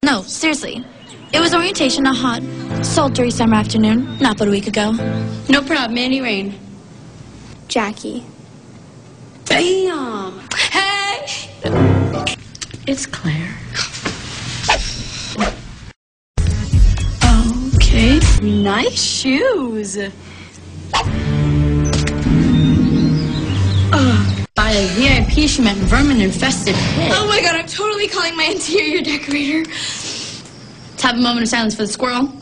No, seriously. It was orientation, a hot, sultry summer afternoon, not but a week ago. No problem, Mandy Rain. Jackie. Damn! Hey! It's Claire. Okay. Nice shoes. By the VIP, she meant vermin-infested pit. Oh my god, I'm totally calling my interior decorator. Let's have a moment of silence for the squirrel.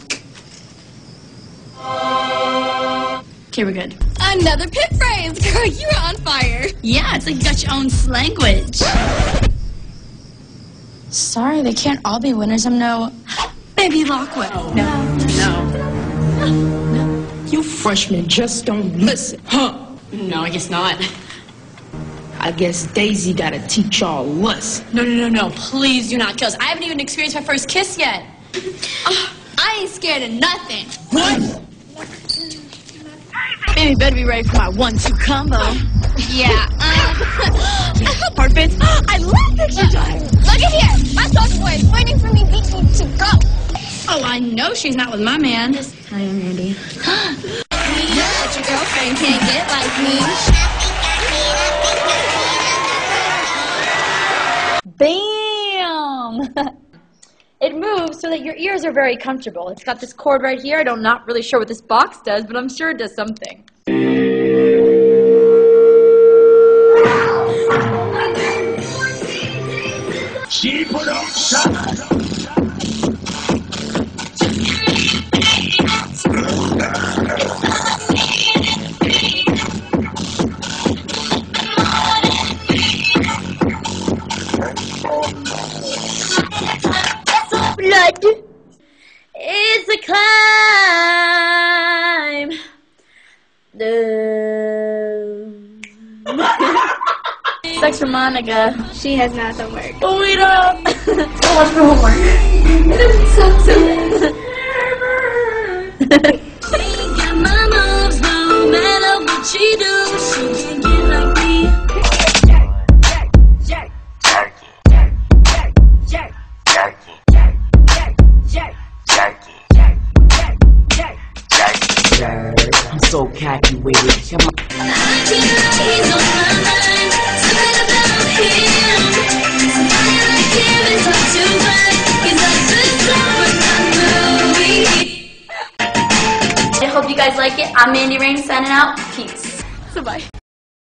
Okay, we're good. Another pit phrase! Girl, you're on fire. Yeah, it's like you got your own language. Sorry, they can't all be winners. I'm no Baby Lockwood. No. You freshmen just don't listen, huh? No, I guess not. I guess Daisy gotta teach y'all a lesson. No. Please do not kill us. I haven't even experienced my first kiss yet. I ain't scared of nothing. What? Baby, better be ready for my 1-2 combo. Yeah, Hard bits. I love picture time. look at here! My soft boy is waiting for me to go. Oh, I know she's not with my man. Hi, I'm Mandy. But your girlfriend can't get like me. Bam! It moves so that your ears are very comfortable. It's got this cord right here. I'm not really sure what this box does, but I'm sure it does something. Blood is a climb. Sex for Monica. She has not done work. Oh, wait up. What's her homework? It doesn't sound so bad. My moves, no matter what she do, she can get like me. I'm so cocky with it. Come on. I can't lie, he's on my mind. Something about him. Somebody like him is hard to find. He's like the summer movie. I hope you guys like it. I'm Mandy Rain signing out. Peace. So bye.